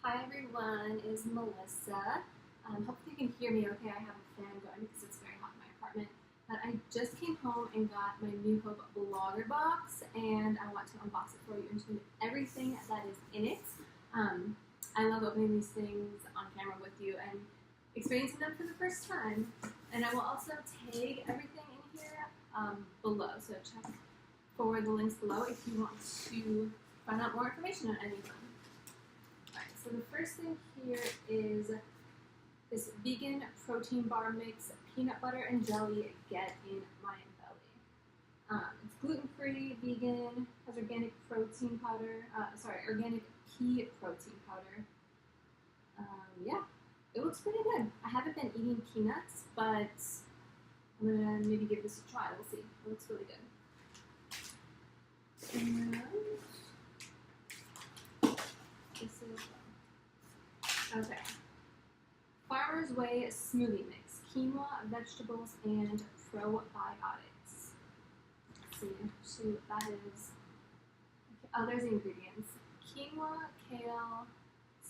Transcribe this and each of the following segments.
Hi everyone, it's Melissa. Hopefully you can hear me okay. I have a fan going because it's very hot in my apartment. But I just came home and got my New Hope blogger box and I want to unbox it for you and show you everything that is in it. I love opening these things on camera with you and experiencing them for the first time. And I will also tag everything in here below, so check for the links below if you want to find out more information on any of them. Alright, so the first thing here is this vegan protein bar mix, peanut butter and jelly, get in my belly. It's gluten-free, vegan, has organic protein powder, organic pea protein powder. Yeah, it looks pretty good. I haven't been eating peanuts, but I'm gonna maybe give this a try. We'll see. It looks really good. And this is okay. Farmer's Way smoothie mix, quinoa, vegetables, and probiotics. Let's see what that is. Okay. Oh, there's the ingredients: quinoa, kale,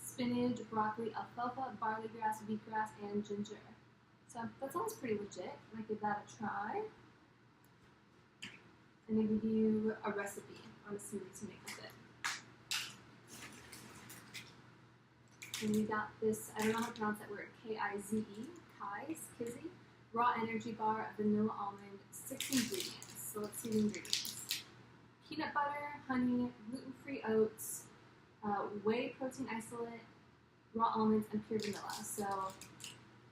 spinach, broccoli, alfalfa, barley grass, wheatgrass, and ginger. So that sounds pretty legit. I might give that a try. And they give you a recipe on a smoothie to make with it. And we got this, I don't know how to pronounce that word, Kize, Kizzy, raw energy bar, vanilla almond, 6 ingredients. So let's see the ingredients. Peanut butter, honey, gluten-free oats, whey protein isolate, raw almonds, and pure vanilla. So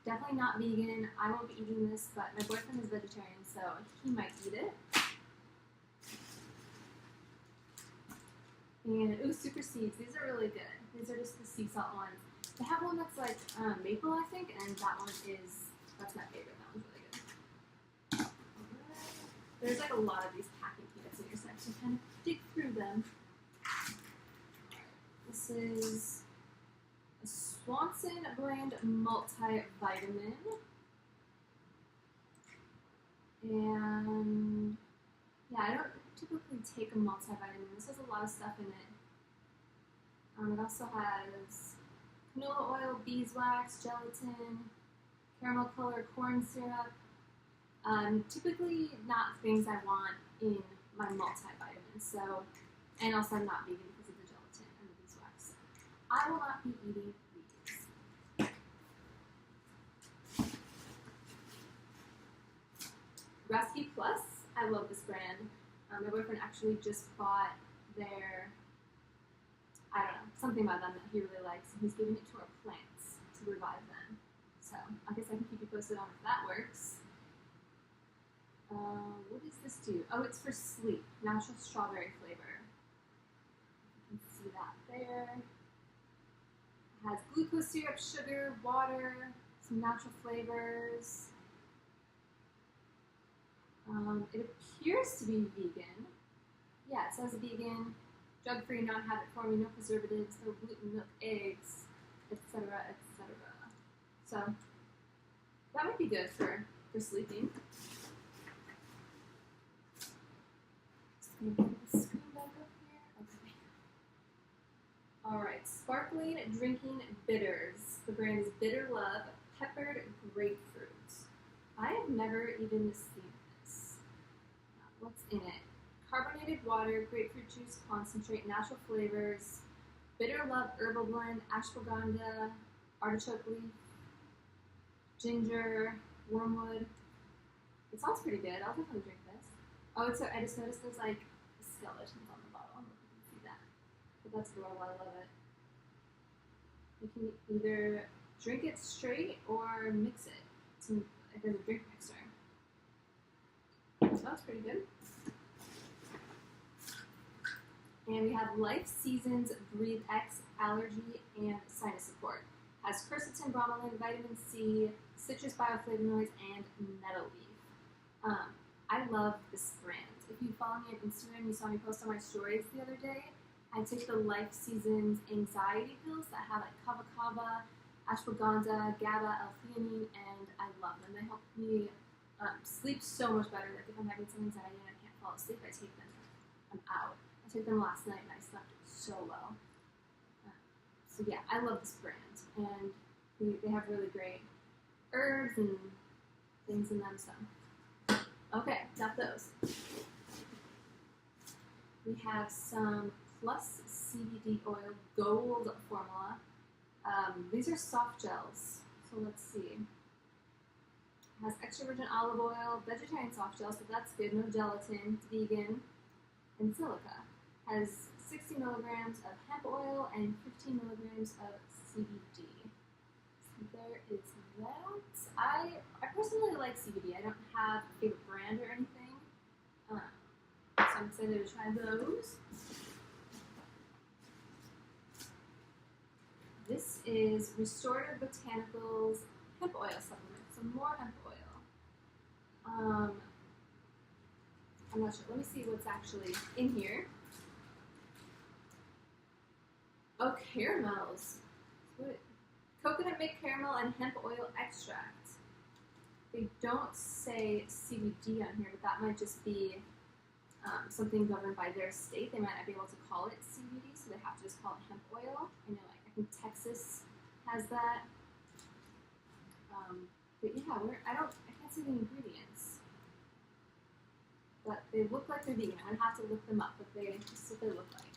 definitely not vegan. I won't be eating this, but my boyfriend is vegetarian, so he might eat it. And ooh, super seeds. These are really good. These are just the sea salt ones. They have one that's like maple, I think, and that one is, that's my favorite. That one's really good. There's like a lot of these packing peanuts in your section. Kind of dig through them. This is a Swanson brand multivitamin. And yeah, I don't typically take a multivitamin. This has a lot of stuff in it. It also has canola oil, beeswax, gelatin, caramel color, corn syrup. Typically not things I want in my multivitamins. So, and also I'm not vegan because of the gelatin and the beeswax. I will not be eating these. Rescue Plus. I love this brand. My boyfriend actually just bought their, I don't know, something about them that he really likes, and he's giving it to our plants to revive them. So I guess I can keep you posted on if that works. What does this do? Oh, it's for sleep. Natural strawberry flavor. You can see that there. It has glucose syrup, sugar, water, some natural flavors. It appears to be vegan. Yeah, it says vegan, drug-free, non-habit-forming, no preservatives, no gluten, milk, eggs, etc., etc. So that might be good for sleeping. Just gonna put the screen back up here. Okay. All right, sparkling drinking bitters. The brand is Bitter Love Peppered Grapefruit. I have never even seen this. What's in it? Carbonated water, grapefruit juice concentrate, natural flavors, Bitter Love herbal blend, ashwagandha, artichoke leaf, ginger, wormwood. It sounds pretty good. I'll definitely drink this. Oh, it's so I just noticed there's like skeletons on the bottle. I don't know if you can see that. But that's adorable. I love it. You can either drink it straight or mix it. There's a drink mixer. So that's pretty good. And we have Life Seasons Breathe X Allergy and Sinus Support. Has quercetin, bromelain, vitamin C, citrus bioflavonoids, and nettle leaf. I love this brand. If you follow me on Instagram, you saw me post on my stories the other day. I take the Life Seasons anxiety pills that have like kava kava, ashwagandha, GABA, L-theanine, and I love them. They help me sleep so much better. Like if I'm having some anxiety and I can't fall asleep, I take them. I'm out. I took them last night and I slept so well. So yeah, I love this brand, and they have really great herbs and things in them. So okay, got those. We have some Plus CBD Oil Gold Formula. These are soft gels. So let's see. It has extra virgin olive oil, vegetarian soft gel, so that's good. No gelatin, it's vegan, and silica. Has 60 milligrams of hemp oil and 15 milligrams of CBD. So there is that. I personally like CBD. I don't have a favorite brand or anything. So I'm excited to try those. This is Restorative Botanicals hemp oil supplement. Some more hemp oil. I'm not sure. Let me see what's actually in here. Oh, caramels. What? Coconut milk caramel and hemp oil extract. They don't say CBD on here, but that might just be something governed by their state. They might not be able to call it CBD, so they have to just call it hemp oil. I know, like, I think Texas has that. But yeah, I can't see the ingredients. But they look like they're vegan. I'm gonna have to look them up, but this is what they look like.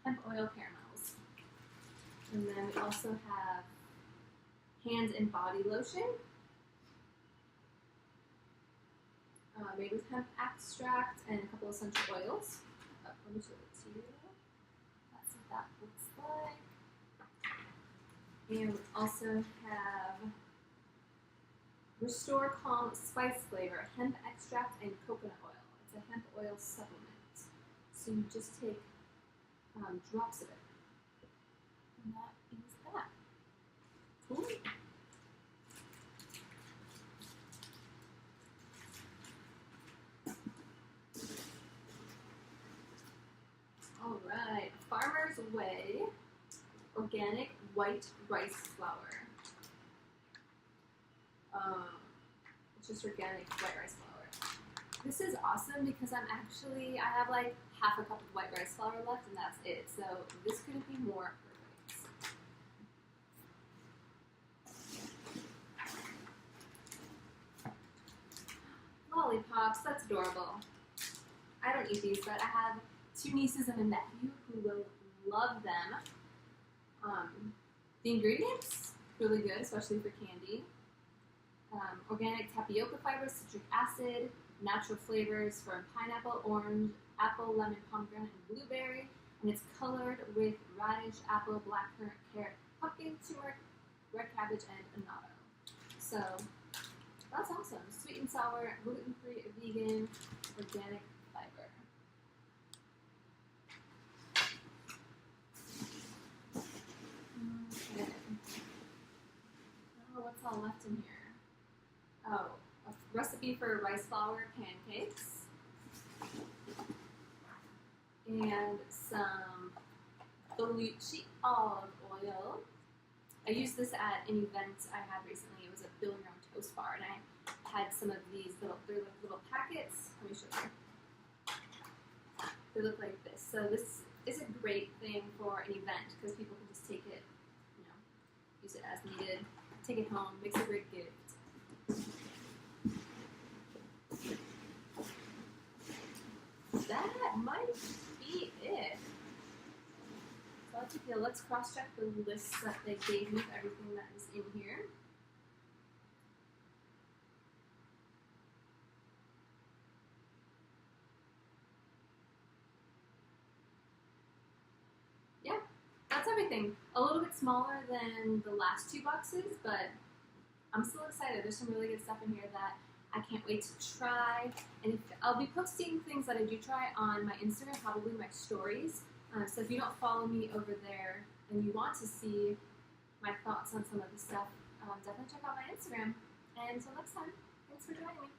Hemp oil caramels. And then we also have hand and body lotion. Made with hemp extract and a couple essential oils. Let me show it to you. That's what that looks like. And we also have Restore Calm Spice Flavor, hemp extract and coconut oil. It's a hemp oil supplement. So you just take drops of it. And that is that. Cool. All right, Farmer's Way organic white rice flour. It's just organic white rice flour. This is awesome because I have like half a cup of white rice flour left and that's it. So this couldn't be more perfect. Lollipops, that's adorable. I don't eat these, but I have 2 nieces and a nephew who will love them. The ingredients, really good, especially for candy. Organic tapioca fibers, citric acid, natural flavors from pineapple, orange, apple, lemon, pomegranate, and blueberry. And it's colored with radish, apple, blackcurrant, carrot, pumpkin, turmeric, red cabbage, and annatto. So that's awesome. Sweet and sour, gluten-free, vegan, organic fiber. Okay. Oh, what's all left in here? Oh, a recipe for rice flour pancakes. And some Belucci olive oil. I used this at an event I had recently. It was a Build Your Own Toast Bar, and I had some of these they're like little packets. Let me show you. They look like this. So this is a great thing for an event because people can just take it, use it as needed, take it home, makes a great gift. That might be it. So let's cross-check the list that they gave me of everything that is in here. Yeah, that's everything. A little bit smaller than the last 2 boxes, but I'm still excited. There's some really good stuff in here that I can't wait to try. And I'll be posting things that I do try on my Instagram, probably my stories. So if you don't follow me over there and you want to see my thoughts on some of the stuff, definitely check out my Instagram. And until next time, thanks for joining me.